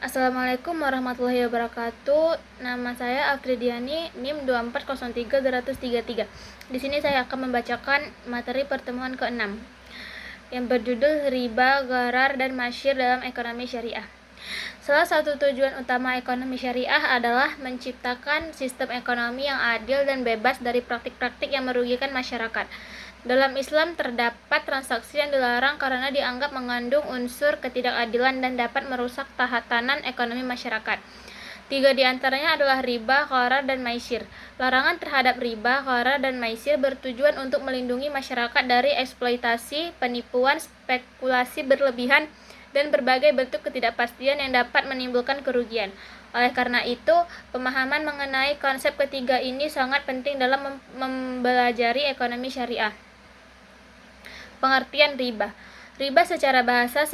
Assalamualaikum warahmatullahi wabarakatuh. Nama saya Afridiani, NIM 2403233. Di sini saya akan membacakan materi pertemuan ke-6 yang berjudul Riba, Gharar, dan Masyir dalam Ekonomi Syariah. Salah satu tujuan utama ekonomi syariah adalah menciptakan sistem ekonomi yang adil dan bebas dari praktik-praktik yang merugikan masyarakat. Dalam Islam terdapat transaksi yang dilarang karena dianggap mengandung unsur ketidakadilan dan dapat merusak tatanan ekonomi masyarakat. 3 di antaranya adalah riba, gharar, dan maisir. Larangan terhadap riba, gharar, dan maisir bertujuan untuk melindungi masyarakat dari eksploitasi, penipuan, spekulasi berlebihan, dan berbagai bentuk ketidakpastian yang dapat menimbulkan kerugian. Oleh karena itu, pemahaman mengenai konsep ketiga ini sangat penting dalam mempelajari ekonomi syariah. Pengertian riba. Riba secara bahasa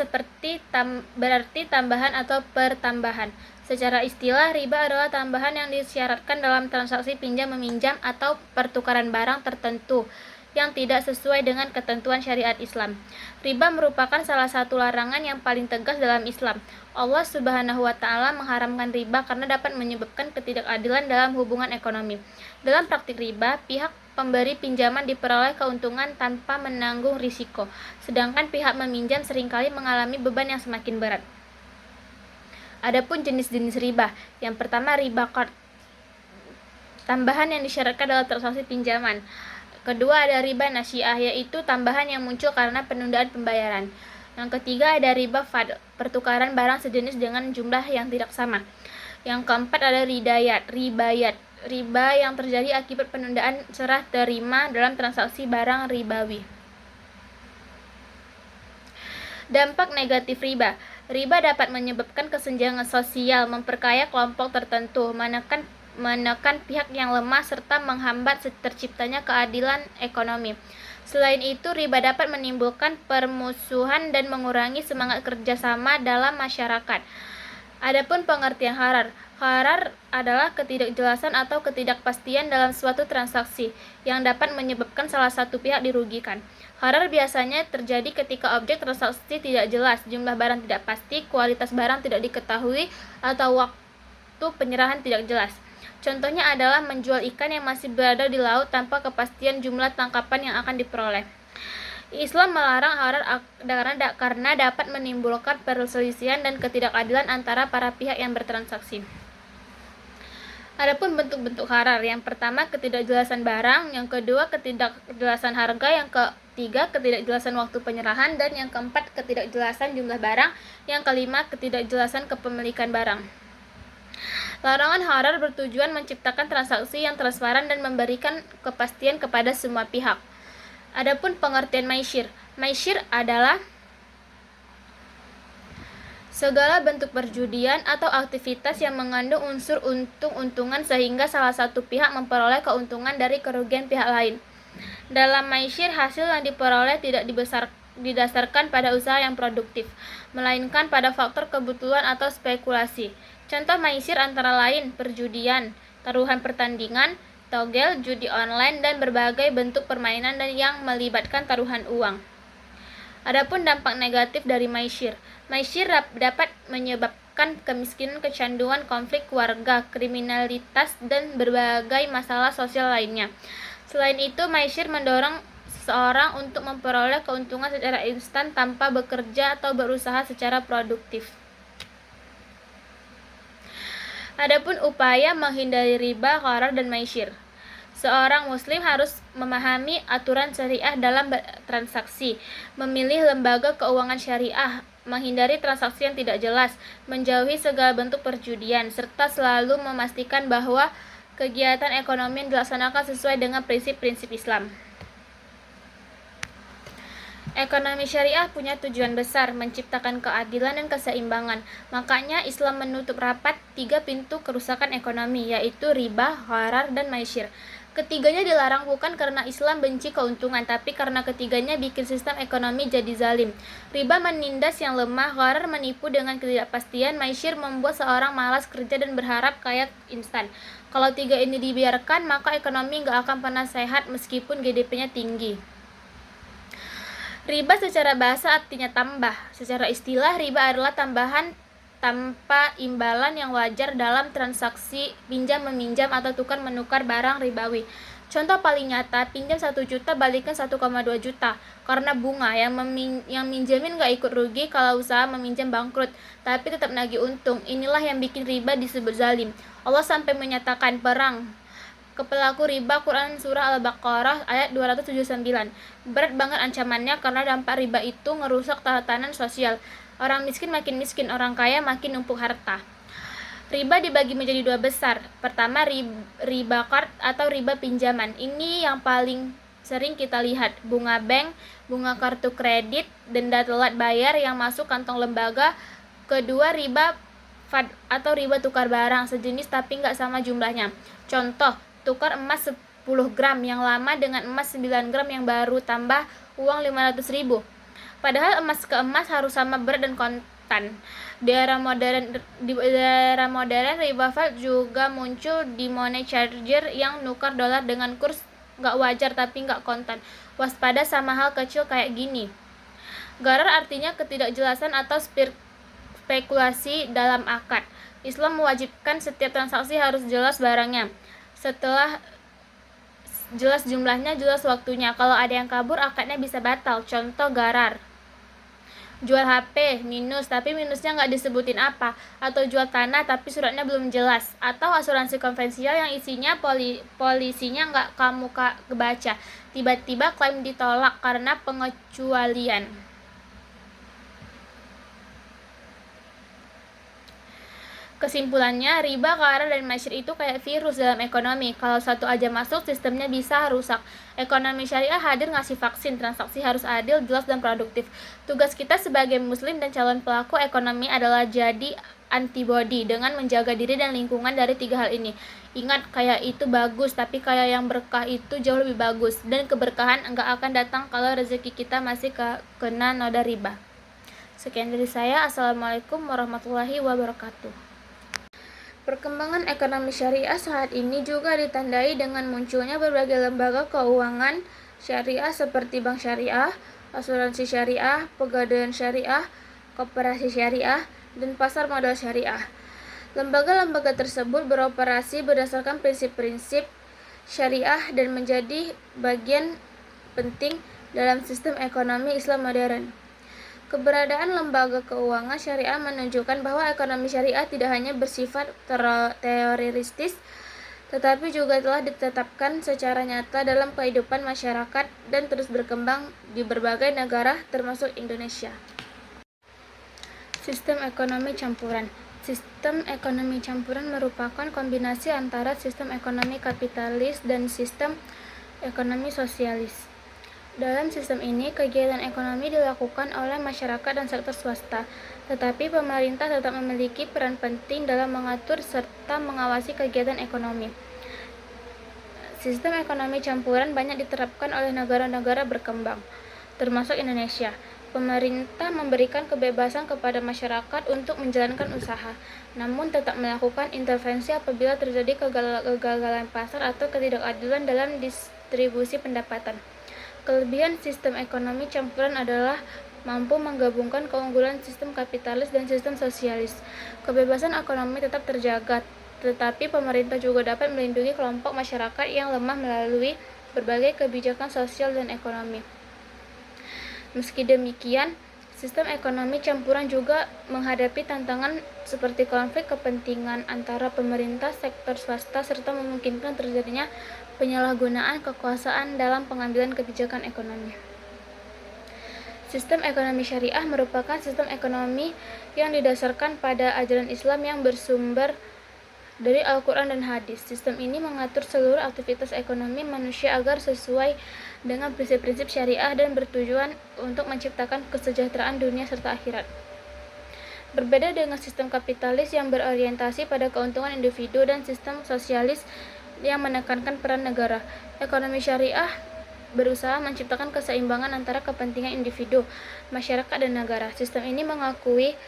berarti tambahan atau pertambahan. Secara istilah, riba adalah tambahan yang disyaratkan dalam transaksi pinjam-meminjam atau pertukaran barang tertentu yang tidak sesuai dengan ketentuan syariat Islam. Riba merupakan salah satu larangan yang paling tegas dalam Islam. Allah Subhanahu wa Ta'ala mengharamkan riba karena dapat menyebabkan ketidakadilan dalam hubungan ekonomi. Dalam praktik riba, pihak pemberi pinjaman diperoleh keuntungan tanpa menanggung risiko, sedangkan pihak meminjam seringkali mengalami beban yang semakin berat. Adapun jenis-jenis riba, yang pertama riba qard, tambahan yang disyaratkan dalam transaksi pinjaman. Kedua ada riba nasiah, yaitu tambahan yang muncul karena penundaan pembayaran. Yang ketiga ada riba fadl, pertukaran barang sejenis dengan jumlah yang tidak sama. Yang keempat ada ribayat, riba yang terjadi akibat penundaan serah terima dalam transaksi barang ribawi. Dampak negatif riba. Riba dapat menyebabkan kesenjangan sosial, memperkaya kelompok tertentu, menekan pihak yang lemah, serta menghambat terciptanya keadilan ekonomi. Selain itu, riba dapat menimbulkan permusuhan dan mengurangi semangat kerjasama dalam masyarakat. Adapun pengertian gharar. Gharar adalah ketidakjelasan atau ketidakpastian dalam suatu transaksi yang dapat menyebabkan salah satu pihak dirugikan. Gharar biasanya terjadi ketika objek transaksi tidak jelas, jumlah barang tidak pasti, kualitas barang tidak diketahui, atau waktu penyerahan tidak jelas. Contohnya adalah menjual ikan yang masih berada di laut tanpa kepastian jumlah tangkapan yang akan diperoleh. Islam melarang gharar karena dapat menimbulkan perselisihan dan ketidakadilan antara para pihak yang bertransaksi. Adapun bentuk-bentuk gharar, yang pertama ketidakjelasan barang, yang kedua ketidakjelasan harga, yang ketiga ketidakjelasan waktu penyerahan, dan yang keempat ketidakjelasan jumlah barang, yang kelima ketidakjelasan kepemilikan barang. Larangan gharar bertujuan menciptakan transaksi yang transparan dan memberikan kepastian kepada semua pihak. Adapun pengertian maisir. Maisir adalah segala bentuk perjudian atau aktivitas yang mengandung unsur untung-untungan sehingga salah satu pihak memperoleh keuntungan dari kerugian pihak lain. Dalam maisir, hasil yang diperoleh tidak didasarkan pada usaha yang produktif, melainkan pada faktor kebetulan atau spekulasi. Contoh maisir antara lain perjudian, taruhan pertandingan, togel, judi online, dan berbagai bentuk permainan yang melibatkan taruhan uang. Adapun dampak negatif dari maisir. Maisir dapat menyebabkan kemiskinan, kecanduan, konflik keluarga, kriminalitas, dan berbagai masalah sosial lainnya. Selain itu, maisir mendorong seseorang untuk memperoleh keuntungan secara instan tanpa bekerja atau berusaha secara produktif. Adapun upaya menghindari riba, gharar, dan maisir. Seorang muslim harus memahami aturan syariah dalam transaksi, memilih lembaga keuangan syariah, menghindari transaksi yang tidak jelas, menjauhi segala bentuk perjudian, serta selalu memastikan bahwa kegiatan ekonomi yang dilaksanakan sesuai dengan prinsip-prinsip Islam. Ekonomi syariah punya tujuan besar, menciptakan keadilan dan keseimbangan. Makanya Islam menutup rapat 3 pintu kerusakan ekonomi, yaitu riba, gharar, dan maisir. Ketiganya dilarang bukan karena Islam benci keuntungan, tapi karena ketiganya bikin sistem ekonomi jadi zalim. Riba menindas yang lemah, gharar menipu dengan ketidakpastian, maisir membuat seorang malas kerja dan berharap kaya instan. Kalau 3 ini dibiarkan, maka ekonomi nggak akan pernah sehat meskipun GDP-nya tinggi. Riba secara bahasa artinya tambah. Secara istilah, riba adalah tambahan tanpa imbalan yang wajar dalam transaksi pinjam-meminjam atau tukar-menukar barang ribawi. Contoh paling nyata, pinjam 1 juta balikkan 1,2 juta karena bunga. Yang minjamin nggak ikut rugi kalau usaha meminjam bangkrut, tapi tetap nagih untung. Inilah yang bikin riba disebut zalim. Allah sampai menyatakan perang ke pelaku riba. Quran Surah Al-Baqarah ayat 279. Berat banget ancamannya karena dampak riba itu ngerusak tatanan sosial. Orang miskin makin miskin, orang kaya makin numpuk harta. Riba dibagi menjadi 2 besar. Pertama, riba kard atau riba pinjaman. Ini yang paling sering kita lihat. Bunga bank, bunga kartu kredit, denda telat bayar yang masuk kantong lembaga. Kedua, riba FAD atau riba tukar barang sejenis tapi nggak sama jumlahnya. Contoh, tukar emas 10 gram yang lama dengan emas 9 gram yang baru tambah uang 500.000. Padahal emas ke emas harus sama berat dan kontan. Di era modern riba FAD juga muncul di money changer yang nukar dolar dengan kurs nggak wajar tapi nggak kontan. Waspada sama hal kecil kayak gini. Gharar artinya ketidakjelasan atau spekulasi dalam akad. Islam mewajibkan setiap transaksi harus jelas barangnya. Setelah jelas jumlahnya, jelas waktunya. Kalau ada yang kabur, akadnya bisa batal. Contoh gharar. Jual HP minus tapi minusnya nggak disebutin apa, atau jual tanah tapi suratnya belum jelas, atau asuransi konvensional yang isinya polisinya nggak kamu kebaca, tiba-tiba klaim ditolak karena pengecualian. Kesimpulannya, riba, gharar, dan masyir itu kayak virus dalam ekonomi. Kalau satu aja masuk, sistemnya bisa rusak. Ekonomi syariah hadir ngasih vaksin, transaksi harus adil, jelas, dan produktif. Tugas kita sebagai muslim dan calon pelaku ekonomi adalah jadi antibody dengan menjaga diri dan lingkungan dari 3 hal ini. Ingat, kaya itu bagus, tapi kaya yang berkah itu jauh lebih bagus. Dan keberkahan enggak akan datang kalau rezeki kita masih kena noda riba. Sekian dari saya. Assalamualaikum warahmatullahi wabarakatuh. Perkembangan ekonomi syariah saat ini juga ditandai dengan munculnya berbagai lembaga keuangan syariah seperti bank syariah, asuransi syariah, pegadaian syariah, koperasi syariah, dan pasar modal syariah. Lembaga-lembaga tersebut beroperasi berdasarkan prinsip-prinsip syariah dan menjadi bagian penting dalam sistem ekonomi Islam modern. Keberadaan lembaga keuangan syariah menunjukkan bahwa ekonomi syariah tidak hanya bersifat teoritis, tetapi juga telah ditetapkan secara nyata dalam kehidupan masyarakat dan terus berkembang di berbagai negara termasuk Indonesia. Sistem ekonomi campuran. Sistem ekonomi campuran merupakan kombinasi antara sistem ekonomi kapitalis dan sistem ekonomi sosialis. Dalam sistem ini, kegiatan ekonomi dilakukan oleh masyarakat dan sektor swasta, tetapi pemerintah tetap memiliki peran penting dalam mengatur serta mengawasi kegiatan ekonomi. Sistem ekonomi campuran banyak diterapkan oleh negara-negara berkembang, termasuk Indonesia. Pemerintah memberikan kebebasan kepada masyarakat untuk menjalankan usaha, namun tetap melakukan intervensi apabila terjadi kegagalan pasar atau ketidakadilan dalam distribusi pendapatan. Kelebihan sistem ekonomi campuran adalah mampu menggabungkan keunggulan sistem kapitalis dan sistem sosialis. Kebebasan ekonomi tetap terjaga, tetapi pemerintah juga dapat melindungi kelompok masyarakat yang lemah melalui berbagai kebijakan sosial dan ekonomi. Meski demikian, sistem ekonomi campuran juga menghadapi tantangan seperti konflik kepentingan antara pemerintah, sektor swasta, serta memungkinkan terjadinya penyalahgunaan kekuasaan dalam pengambilan kebijakan ekonomi. Sistem ekonomi syariah merupakan sistem ekonomi yang didasarkan pada ajaran Islam yang bersumber dari Al-Quran dan Hadis. Sistem ini mengatur seluruh aktivitas ekonomi manusia agar sesuai dengan prinsip-prinsip syariah dan bertujuan untuk menciptakan kesejahteraan dunia serta akhirat. Berbeda dengan sistem kapitalis yang berorientasi pada keuntungan individu dan sistem sosialis yang menekankan peran negara, ekonomi syariah berusaha menciptakan keseimbangan antara kepentingan individu, masyarakat, dan negara. Sistem ini mengakui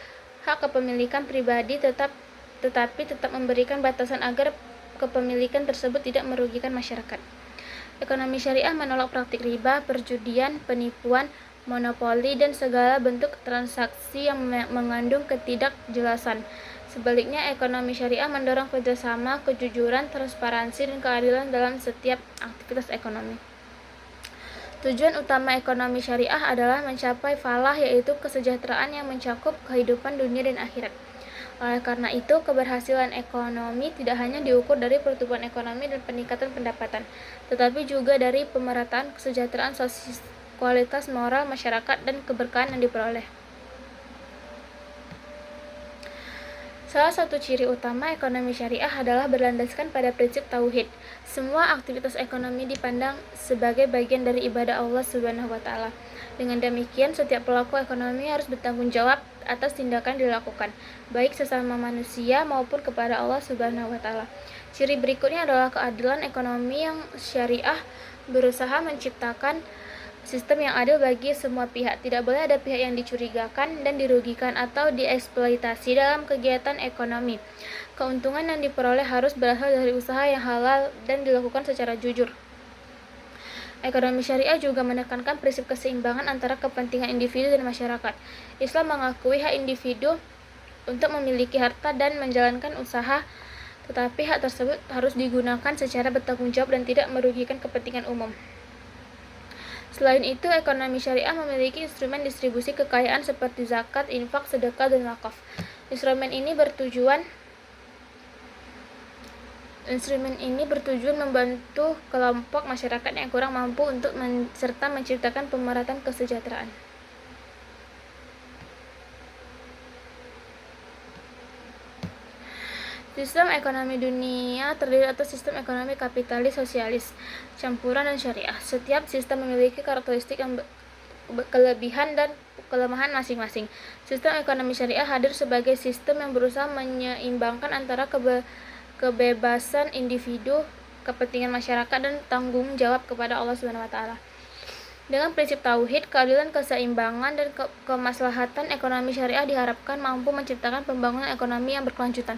hak kepemilikan pribadi tetapi tetap memberikan batasan agar kepemilikan tersebut tidak merugikan masyarakat. Ekonomi syariah menolak praktik riba, perjudian, penipuan, monopoli, dan segala bentuk transaksi yang mengandung ketidakjelasan. Sebaliknya, ekonomi syariah mendorong kerjasama, kejujuran, transparansi, dan keadilan dalam setiap aktivitas ekonomi. Tujuan utama ekonomi syariah adalah mencapai falah, yaitu kesejahteraan yang mencakup kehidupan dunia dan akhirat. Oleh karena itu, keberhasilan ekonomi tidak hanya diukur dari pertumbuhan ekonomi dan peningkatan pendapatan, tetapi juga dari pemerataan kesejahteraan sosial, kualitas moral masyarakat, dan keberkahan yang diperoleh. Salah satu ciri utama ekonomi syariah adalah berlandaskan pada prinsip tauhid. Semua aktivitas ekonomi dipandang sebagai bagian dari ibadah Allah Subhanahu wa taala. Dengan demikian, setiap pelaku ekonomi harus bertanggung jawab atas tindakan dilakukan, baik sesama manusia maupun kepada Allah Subhanahu wa taala. Ciri berikutnya adalah keadilan ekonomi yang syariah berusaha menciptakan sistem yang adil bagi semua pihak. Tidak boleh ada pihak yang dicurigakan dan dirugikan atau dieksploitasi dalam kegiatan ekonomi. Keuntungan yang diperoleh harus berasal dari usaha yang halal dan dilakukan secara jujur. Ekonomi syariah juga menekankan prinsip keseimbangan antara kepentingan individu dan masyarakat. Islam mengakui hak individu untuk memiliki harta dan menjalankan usaha, tetapi hak tersebut harus digunakan secara bertanggung jawab dan tidak merugikan kepentingan umum. Selain itu, ekonomi syariah memiliki instrumen distribusi kekayaan seperti zakat, infak, sedekah, dan wakaf. Instrumen ini bertujuan membantu kelompok masyarakat yang kurang mampu serta menciptakan pemerataan kesejahteraan. Sistem ekonomi dunia terdiri atas sistem ekonomi kapitalis, sosialis, campuran, dan syariah. Setiap sistem memiliki karakteristik yang kelebihan dan kelemahan masing-masing. Sistem ekonomi syariah hadir sebagai sistem yang berusaha menyeimbangkan antara kebebasan individu, kepentingan masyarakat, dan tanggung jawab kepada Allah Subhanahu wa taala. Dengan prinsip tauhid, keadilan, keseimbangan, dan kemaslahatan, ekonomi syariah diharapkan mampu menciptakan pembangunan ekonomi yang berkelanjutan,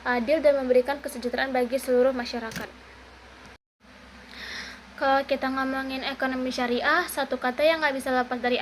adil, dan memberikan kesejahteraan bagi seluruh masyarakat. Kalau kita ngomongin ekonomi syariah, satu kata yang nggak bisa lepas dari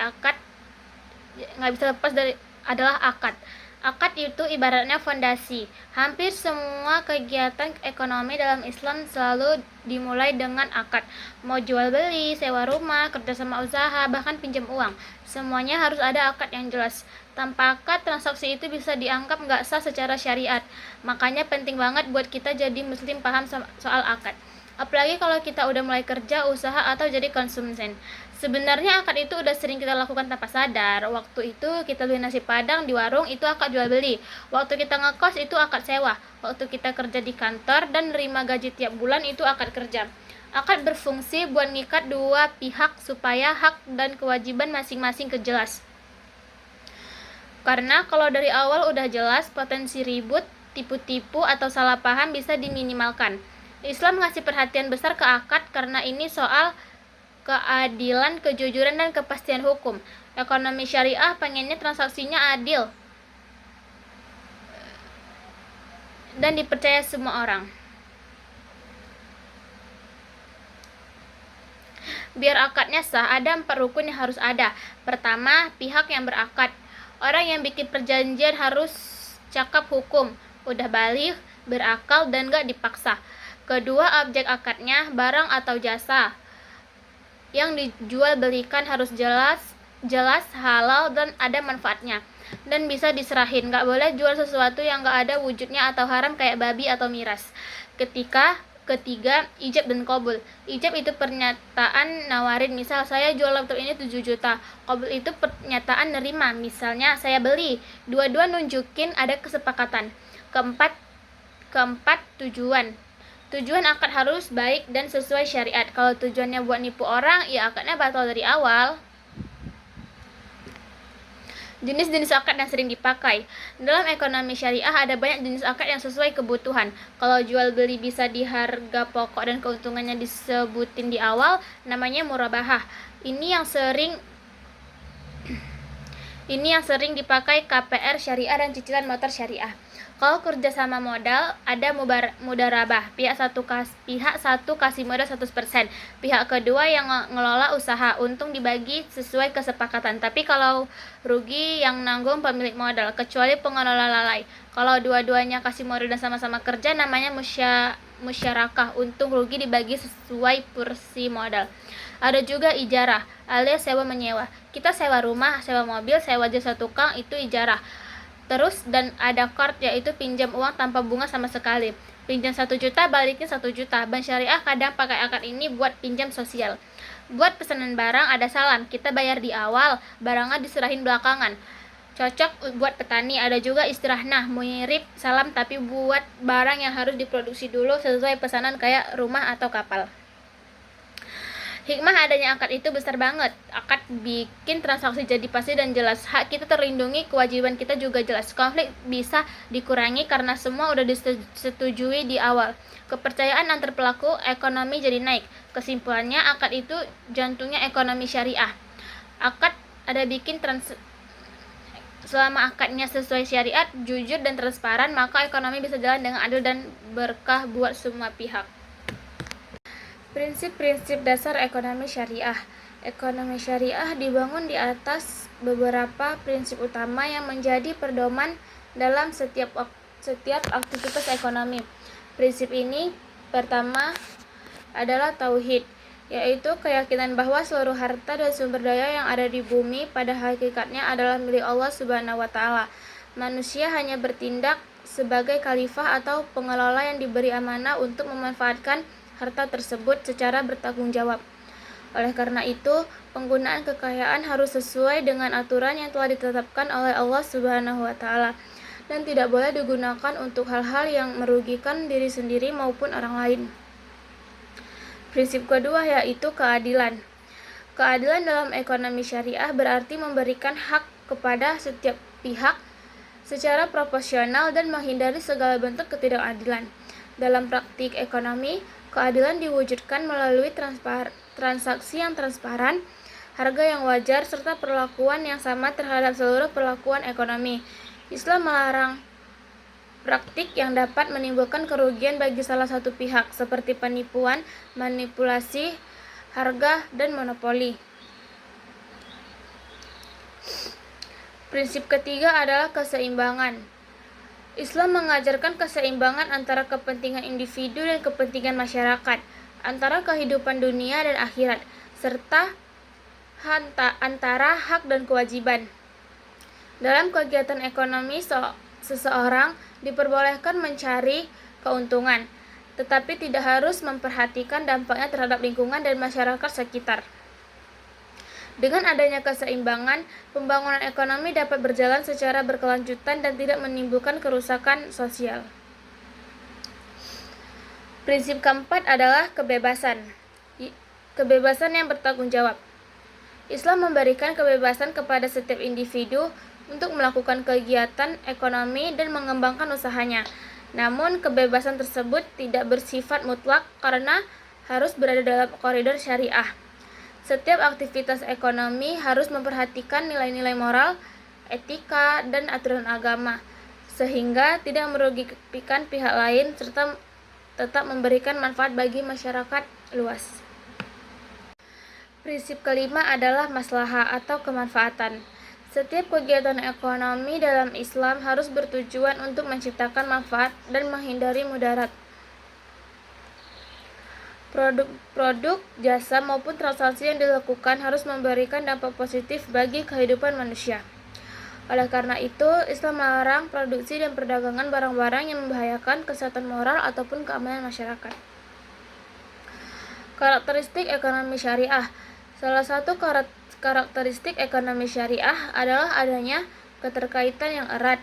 adalah akad. Akad itu ibaratnya fondasi. Hampir semua kegiatan ekonomi dalam Islam selalu dimulai dengan akad. Mau jual beli, sewa rumah, kerjasama usaha, bahkan pinjam uang, semuanya harus ada akad yang jelas. Tanpa akad, transaksi itu bisa dianggap nggak sah secara syariat. Makanya penting banget buat kita jadi muslim paham soal akad. Apalagi kalau kita udah mulai kerja, usaha, atau jadi konsumen. Sebenarnya akad itu udah sering kita lakukan tanpa sadar. Waktu itu kita beli nasi padang di warung, itu akad jual beli. Waktu kita ngekos, itu akad sewa. Waktu kita kerja di kantor dan nerima gaji tiap bulan, itu akad kerja. Akad berfungsi buat ngikat dua pihak supaya hak dan kewajiban masing-masing kejelas. Karena kalau dari awal udah jelas, potensi ribut, tipu-tipu, atau salah paham bisa diminimalkan. Islam ngasih perhatian besar ke akad karena ini soal keadilan, kejujuran, dan kepastian hukum. Ekonomi syariah pengennya transaksinya adil dan dipercaya semua orang. Biar akadnya sah, ada 4 rukun yang harus ada. Pertama, pihak yang berakad. Orang yang bikin perjanjian harus cakap hukum, udah baligh, berakal, dan gak dipaksa. Kedua, objek akadnya, barang atau jasa yang dijual belikan harus jelas, halal, dan ada manfaatnya, dan bisa diserahin. Gak boleh jual sesuatu yang gak ada wujudnya atau haram kayak babi atau miras. Ketiga, ijab dan qabul. Ijab itu pernyataan nawarin, misal saya jual laptop ini 7 juta. Qabul itu pernyataan nerima, misalnya saya beli. Dua-dua nunjukin ada kesepakatan. Keempat, tujuan akad harus baik dan sesuai syariat. Kalau tujuannya buat nipu orang, ya akadnya batal dari awal. Jenis-jenis akad yang sering dipakai. Dalam ekonomi syariah ada banyak jenis akad yang sesuai kebutuhan. Kalau jual beli bisa di harga pokok dan keuntungannya disebutin di awal, namanya murabahah. Ini Ini yang sering dipakai KPR syariah dan cicilan motor syariah. Kalau kerjasama modal, ada mudarabah. Pihak satu kasih modal 100%. Pihak kedua yang ngelola usaha. Untung dibagi sesuai kesepakatan. Tapi kalau rugi yang nanggung pemilik modal, kecuali pengelola lalai. Kalau dua-duanya kasih modal dan sama-sama kerja, namanya musyarakah. Untung rugi dibagi sesuai porsi modal. Ada juga ijarah, alias sewa menyewa. Kita sewa rumah, sewa mobil, sewa jasa tukang, itu ijarah. Terus dan ada qard, yaitu pinjam uang tanpa bunga sama sekali. Pinjam 1 juta, balikin 1 juta. Bank syariah kadang pakai akad ini buat pinjam sosial. Buat pesanan barang ada salam, kita bayar di awal, barangnya diserahin belakangan. Cocok buat petani. Ada juga istilah mirip salam tapi buat barang yang harus diproduksi dulu sesuai pesanan kayak rumah atau kapal. Hikmah adanya akad itu besar banget. Akad bikin transaksi jadi pasti dan jelas. Hak kita terlindungi, kewajiban kita juga jelas. Konflik bisa dikurangi karena semua udah disetujui di awal. Kepercayaan antar pelaku ekonomi jadi naik. Kesimpulannya, akad itu jantungnya ekonomi syariah. Akad ada bikin selama akadnya sesuai syariat, jujur dan transparan, maka ekonomi bisa jalan dengan adil dan berkah buat semua pihak. Prinsip-prinsip dasar ekonomi syariah. Ekonomi syariah dibangun di atas beberapa prinsip utama yang menjadi pedoman dalam setiap aktivitas ekonomi. Prinsip ini pertama adalah tauhid, yaitu keyakinan bahwa seluruh harta dan sumber daya yang ada di bumi pada hakikatnya adalah milik Allah Subhanahu wa taala. Manusia hanya bertindak sebagai khalifah atau pengelola yang diberi amanah untuk memanfaatkan harta tersebut secara bertanggung jawab. Oleh karena itu, penggunaan kekayaan harus sesuai dengan aturan yang telah ditetapkan oleh Allah Subhanahu wa taala dan tidak boleh digunakan untuk hal-hal yang merugikan diri sendiri maupun orang lain. Prinsip kedua yaitu keadilan. Keadilan dalam ekonomi syariah berarti memberikan hak kepada setiap pihak secara proporsional dan menghindari segala bentuk ketidakadilan. Dalam praktik ekonomi, keadilan diwujudkan melalui transaksi yang transparan, harga yang wajar, serta perlakuan yang sama terhadap seluruh perlakuan ekonomi. Islam melarang praktik yang dapat menimbulkan kerugian bagi salah satu pihak, seperti penipuan, manipulasi harga, dan monopoli. Prinsip ketiga adalah keseimbangan. Islam mengajarkan keseimbangan antara kepentingan individu dan kepentingan masyarakat, antara kehidupan dunia dan akhirat, serta antara hak dan kewajiban. Dalam kegiatan ekonomi, seseorang diperbolehkan mencari keuntungan, tetapi tidak harus memperhatikan dampaknya terhadap lingkungan dan masyarakat sekitar. Dengan adanya keseimbangan, pembangunan ekonomi dapat berjalan secara berkelanjutan dan tidak menimbulkan kerusakan sosial. Prinsip keempat adalah kebebasan. Kebebasan yang bertanggung jawab. Islam memberikan kebebasan kepada setiap individu untuk melakukan kegiatan ekonomi dan mengembangkan usahanya. Namun, kebebasan tersebut tidak bersifat mutlak karena harus berada dalam koridor syariah. Setiap aktivitas ekonomi harus memperhatikan nilai-nilai moral, etika, dan aturan agama, sehingga tidak merugikan pihak lain serta tetap memberikan manfaat bagi masyarakat luas. Prinsip kelima adalah maslahah atau kemanfaatan. Setiap kegiatan ekonomi dalam Islam harus bertujuan untuk menciptakan manfaat dan menghindari mudarat. Produk, jasa maupun transaksi yang dilakukan harus memberikan dampak positif bagi kehidupan manusia. Oleh karena itu, Islam melarang produksi dan perdagangan barang-barang yang membahayakan kesehatan moral ataupun keamanan masyarakat. Karakteristik ekonomi syariah. Salah satu karakteristik ekonomi syariah adalah adanya keterkaitan yang erat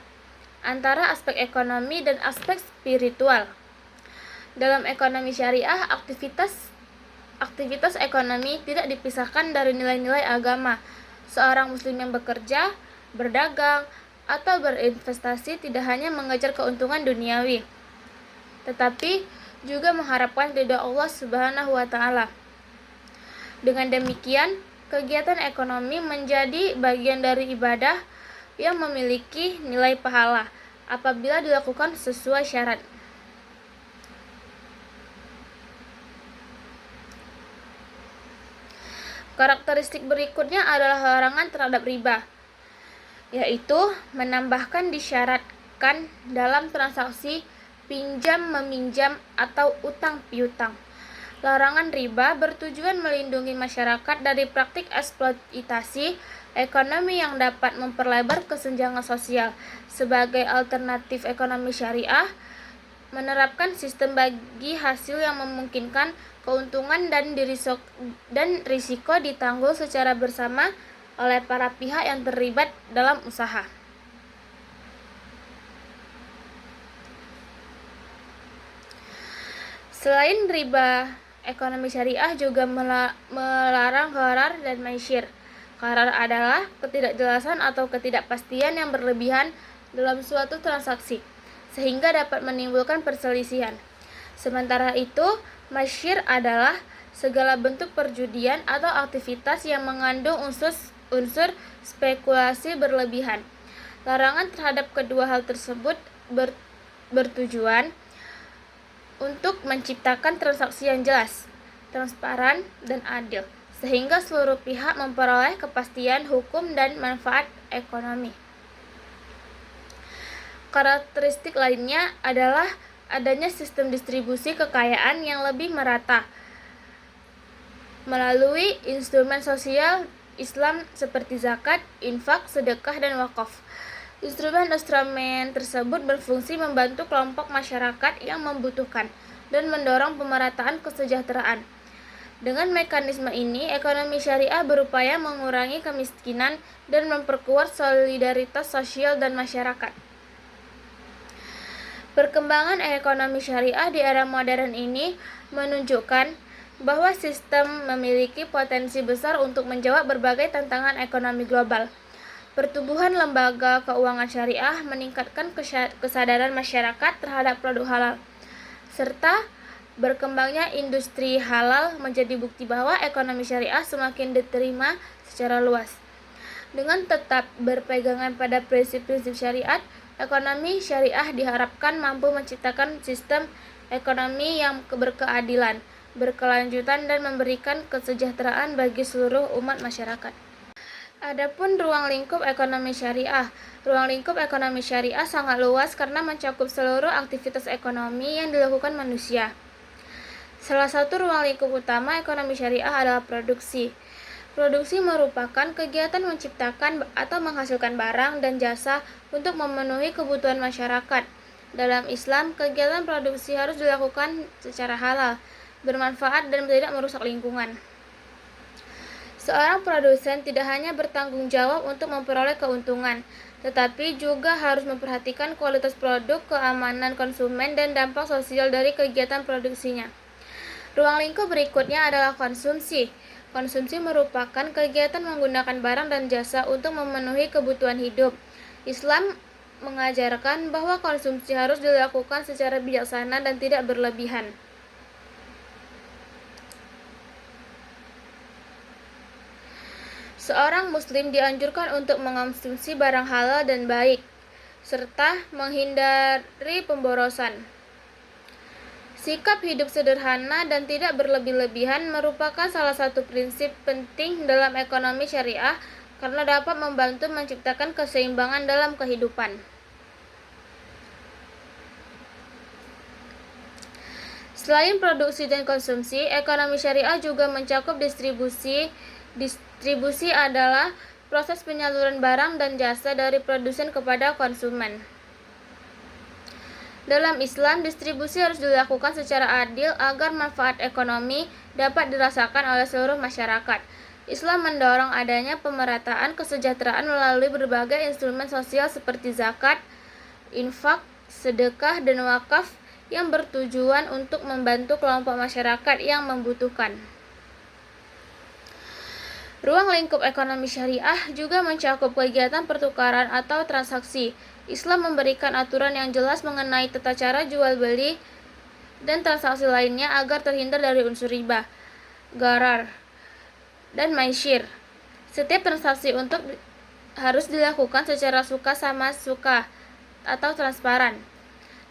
antara aspek ekonomi dan aspek spiritual. Dalam ekonomi syariah, aktivitas ekonomi tidak dipisahkan dari nilai-nilai agama. Seorang muslim yang bekerja, berdagang, atau berinvestasi tidak hanya mengejar keuntungan duniawi, tetapi juga mengharapkan ridha Allah Subhanahu wa taala. Dengan demikian, kegiatan ekonomi menjadi bagian dari ibadah yang memiliki nilai pahala apabila dilakukan sesuai syarat. Karakteristik berikutnya adalah larangan terhadap riba, yaitu menambahkan disyaratkan dalam transaksi pinjam-meminjam atau utang piutang. Larangan riba bertujuan melindungi masyarakat dari praktik eksploitasi ekonomi yang dapat memperlebar kesenjangan sosial. Sebagai alternatif ekonomi syariah, menerapkan sistem bagi hasil yang memungkinkan keuntungan dan risiko ditanggung secara bersama oleh para pihak yang terlibat dalam usaha. Selain riba, ekonomi syariah juga melarang gharar dan maisir. Gharar adalah ketidakjelasan atau ketidakpastian yang berlebihan dalam suatu transaksi, sehingga dapat menimbulkan perselisihan. Sementara itu, maisir adalah segala bentuk perjudian atau aktivitas yang mengandung unsur spekulasi berlebihan. Larangan terhadap kedua hal tersebut bertujuan untuk menciptakan transaksi yang jelas, transparan, dan adil, sehingga seluruh pihak memperoleh kepastian hukum dan manfaat ekonomi. Karakteristik lainnya adalah adanya sistem distribusi kekayaan yang lebih merata melalui instrumen sosial Islam seperti zakat, infak, sedekah, dan wakaf. Instrumen-instrumen tersebut berfungsi membantu kelompok masyarakat yang membutuhkan dan mendorong pemerataan kesejahteraan. Dengan mekanisme ini, ekonomi syariah berupaya mengurangi kemiskinan dan memperkuat solidaritas sosial dan masyarakat. Perkembangan ekonomi syariah di era modern ini menunjukkan bahwa sistem memiliki potensi besar untuk menjawab berbagai tantangan ekonomi global. Pertumbuhan lembaga keuangan syariah meningkatkan kesadaran masyarakat terhadap produk halal, serta berkembangnya industri halal menjadi bukti bahwa ekonomi syariah semakin diterima secara luas. Dengan tetap berpegangan pada prinsip-prinsip syariat, ekonomi syariah diharapkan mampu menciptakan sistem ekonomi yang berkeadilan, berkelanjutan, dan memberikan kesejahteraan bagi seluruh umat masyarakat. Adapun ruang lingkup ekonomi syariah. Ruang lingkup ekonomi syariah sangat luas karena mencakup seluruh aktivitas ekonomi yang dilakukan manusia. Salah satu ruang lingkup utama ekonomi syariah adalah produksi. Produksi merupakan kegiatan menciptakan atau menghasilkan barang dan jasa untuk memenuhi kebutuhan masyarakat. Dalam Islam, kegiatan produksi harus dilakukan secara halal, bermanfaat, dan tidak merusak lingkungan. Seorang produsen tidak hanya bertanggung jawab untuk memperoleh keuntungan, tetapi juga harus memperhatikan kualitas produk, keamanan konsumen, dan dampak sosial dari kegiatan produksinya. Ruang lingkup berikutnya adalah konsumsi. Konsumsi merupakan kegiatan menggunakan barang dan jasa untuk memenuhi kebutuhan hidup. Islam mengajarkan bahwa konsumsi harus dilakukan secara bijaksana dan tidak berlebihan. Seorang muslim dianjurkan untuk mengonsumsi barang halal dan baik, serta menghindari pemborosan. Sikap hidup sederhana dan tidak berlebih-lebihan merupakan salah satu prinsip penting dalam ekonomi syariah karena dapat membantu menciptakan keseimbangan dalam kehidupan. Selain produksi dan konsumsi, ekonomi syariah juga mencakup distribusi. Distribusi adalah proses penyaluran barang dan jasa dari produsen kepada konsumen. Dalam Islam, distribusi harus dilakukan secara adil agar manfaat ekonomi dapat dirasakan oleh seluruh masyarakat. Islam mendorong adanya pemerataan kesejahteraan melalui berbagai instrumen sosial seperti zakat, infak, sedekah, dan wakaf yang bertujuan untuk membantu kelompok masyarakat yang membutuhkan. Ruang lingkup ekonomi syariah juga mencakup kegiatan pertukaran atau transaksi. Islam memberikan aturan yang jelas mengenai tata cara jual beli dan transaksi lainnya agar terhindar dari unsur riba, gharar, dan maisir. Setiap transaksi untuk harus dilakukan secara suka sama suka atau transparan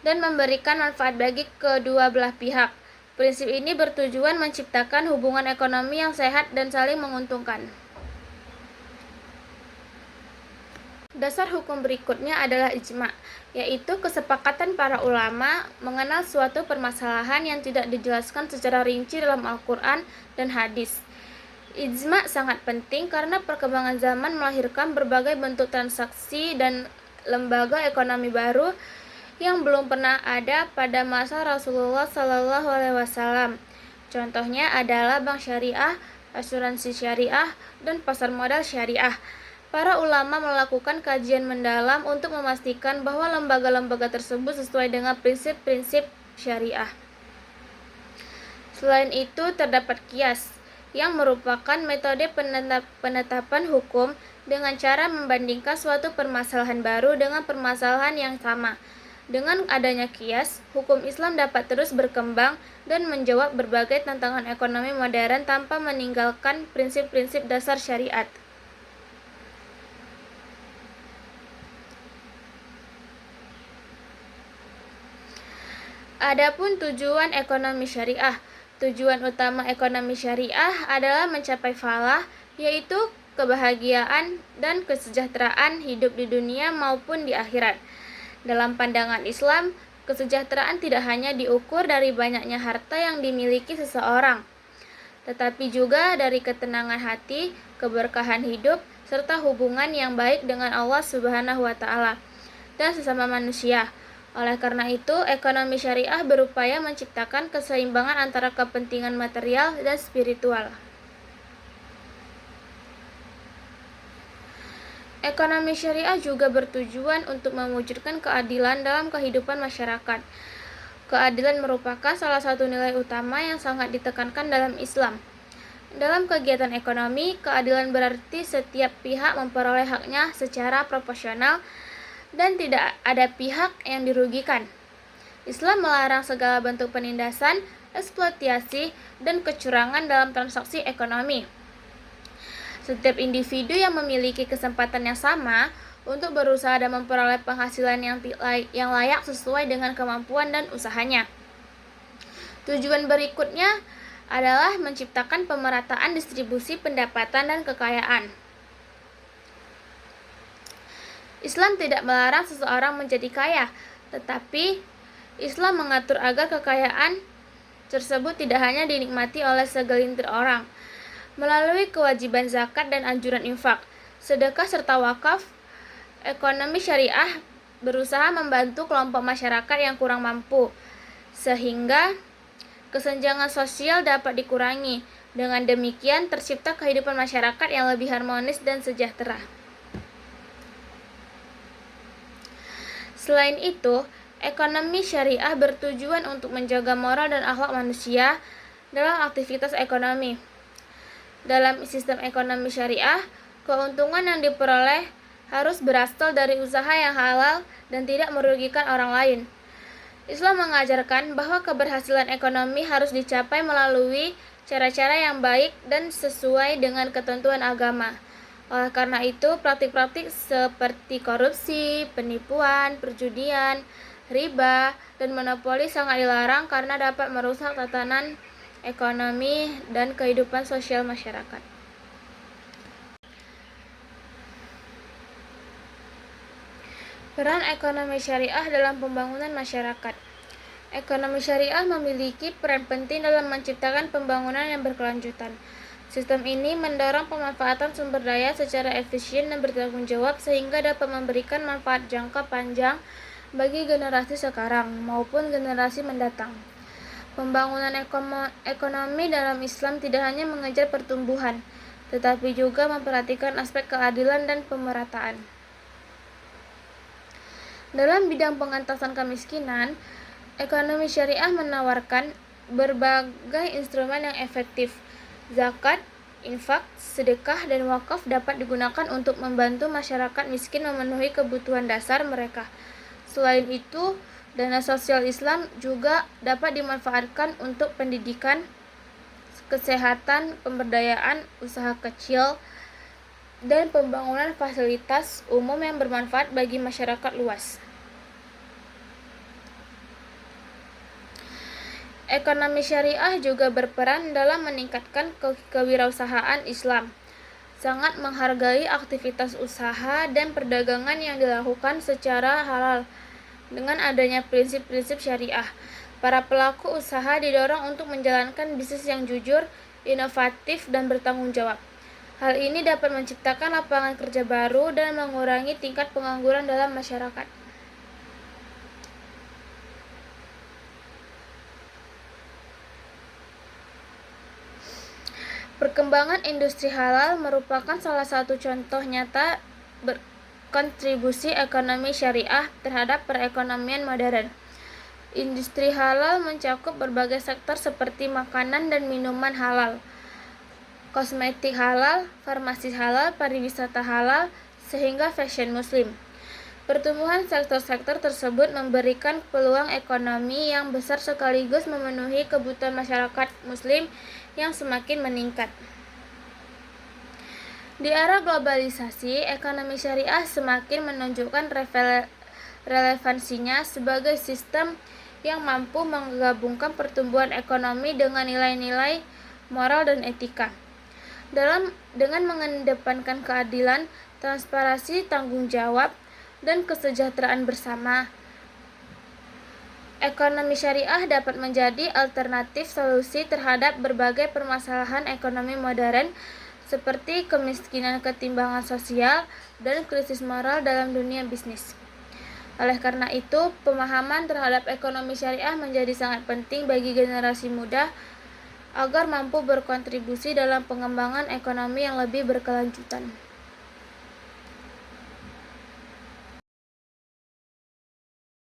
dan memberikan manfaat bagi kedua belah pihak. Prinsip ini bertujuan menciptakan hubungan ekonomi yang sehat dan saling menguntungkan. Dasar hukum berikutnya adalah ijma, yaitu kesepakatan para ulama mengenal suatu permasalahan yang tidak dijelaskan secara rinci dalam Al-Quran dan hadis. Ijma sangat penting karena perkembangan zaman melahirkan berbagai bentuk transaksi dan lembaga ekonomi baru yang belum pernah ada pada masa Rasulullah SAW. Contohnya adalah bank syariah, asuransi syariah, dan pasar modal syariah. Para ulama melakukan kajian mendalam untuk memastikan bahwa lembaga-lembaga tersebut sesuai dengan prinsip-prinsip syariah. Selain itu, terdapat qiyas, yang merupakan metode penetapan hukum dengan cara membandingkan suatu permasalahan baru dengan permasalahan yang sama. Dengan adanya qiyas, hukum Islam dapat terus berkembang dan menjawab berbagai tantangan ekonomi modern tanpa meninggalkan prinsip-prinsip dasar syariat. Adapun tujuan ekonomi syariah. Tujuan utama ekonomi syariah adalah mencapai falah, yaitu kebahagiaan dan kesejahteraan hidup di dunia maupun di akhirat. Dalam pandangan Islam, kesejahteraan tidak hanya diukur dari banyaknya harta yang dimiliki seseorang, tetapi juga dari ketenangan hati, keberkahan hidup, serta hubungan yang baik dengan Allah Subhanahu wa Ta'ala dan sesama manusia. Oleh karena itu, ekonomi syariah berupaya menciptakan keseimbangan antara kepentingan material dan spiritual. Ekonomi syariah juga bertujuan untuk mewujudkan keadilan dalam kehidupan masyarakat. Keadilan merupakan salah satu nilai utama yang sangat ditekankan dalam Islam. Dalam kegiatan ekonomi, keadilan berarti setiap pihak memperoleh haknya secara proporsional dan tidak ada pihak yang dirugikan. Islam melarang segala bentuk penindasan, eksploitasi, dan kecurangan dalam transaksi ekonomi. Setiap individu yang memiliki kesempatan yang sama untuk berusaha dan memperoleh penghasilan yang layak sesuai dengan kemampuan dan usahanya. Tujuan berikutnya adalah menciptakan pemerataan distribusi pendapatan dan kekayaan. Islam tidak melarang seseorang menjadi kaya, tetapi Islam mengatur agar kekayaan tersebut tidak hanya dinikmati oleh segelintir orang. Melalui kewajiban zakat dan anjuran infak, sedekah serta wakaf, ekonomi syariah berusaha membantu kelompok masyarakat yang kurang mampu, sehingga kesenjangan sosial dapat dikurangi. Dengan demikian, tercipta kehidupan masyarakat yang lebih harmonis dan sejahtera. Selain itu, ekonomi syariah bertujuan untuk menjaga moral dan akhlak manusia dalam aktivitas ekonomi. Dalam sistem ekonomi syariah, keuntungan yang diperoleh harus berasal dari usaha yang halal dan tidak merugikan orang lain. Islam mengajarkan bahwa keberhasilan ekonomi harus dicapai melalui cara-cara yang baik dan sesuai dengan ketentuan agama. Oleh karena itu, praktik-praktik seperti korupsi, penipuan, perjudian, riba, dan monopoli sangat dilarang karena dapat merusak tatanan ekonomi dan kehidupan sosial masyarakat. Peran ekonomi syariah dalam pembangunan masyarakat. Ekonomi syariah memiliki peran penting dalam menciptakan pembangunan yang berkelanjutan. Sistem ini mendorong pemanfaatan sumber daya secara efisien dan bertanggung jawab sehingga dapat memberikan manfaat jangka panjang bagi generasi sekarang maupun generasi mendatang. Pembangunan ekonomi dalam Islam tidak hanya mengejar pertumbuhan, tetapi juga memperhatikan aspek keadilan dan pemerataan. Dalam bidang pengentasan kemiskinan, ekonomi syariah menawarkan berbagai instrumen yang efektif. Zakat, infak, sedekah, dan wakaf dapat digunakan untuk membantu masyarakat miskin memenuhi kebutuhan dasar mereka. Selain itu, dana sosial Islam juga dapat dimanfaatkan untuk pendidikan, kesehatan, pemberdayaan, usaha kecil, dan pembangunan fasilitas umum yang bermanfaat bagi masyarakat luas. Ekonomi syariah juga berperan dalam meningkatkan kewirausahaan Islam, sangat menghargai aktivitas usaha dan perdagangan yang dilakukan secara halal. Dengan adanya prinsip-prinsip syariah, para pelaku usaha didorong untuk menjalankan bisnis yang jujur, inovatif, dan bertanggung jawab. Hal ini dapat menciptakan lapangan kerja baru dan mengurangi tingkat pengangguran dalam masyarakat. Perkembangan industri halal merupakan salah satu contoh nyata kontribusi ekonomi syariah terhadap perekonomian modern. Industri halal mencakup berbagai sektor seperti makanan dan minuman halal, kosmetik halal, farmasi halal, pariwisata halal, sehingga fashion muslim. Pertumbuhan sektor-sektor tersebut memberikan peluang ekonomi yang besar sekaligus memenuhi kebutuhan masyarakat muslim yang semakin meningkat. Di era globalisasi, ekonomi syariah semakin menunjukkan relevansinya sebagai sistem yang mampu menggabungkan pertumbuhan ekonomi dengan nilai-nilai moral dan etika. Dengan mengedepankan keadilan, transparansi, tanggung jawab, dan kesejahteraan bersama, ekonomi syariah dapat menjadi alternatif solusi terhadap berbagai permasalahan ekonomi modern seperti kemiskinan, ketimpangan sosial, dan krisis moral dalam dunia bisnis. Oleh karena itu, pemahaman terhadap ekonomi syariah menjadi sangat penting bagi generasi muda agar mampu berkontribusi dalam pengembangan ekonomi yang lebih berkelanjutan.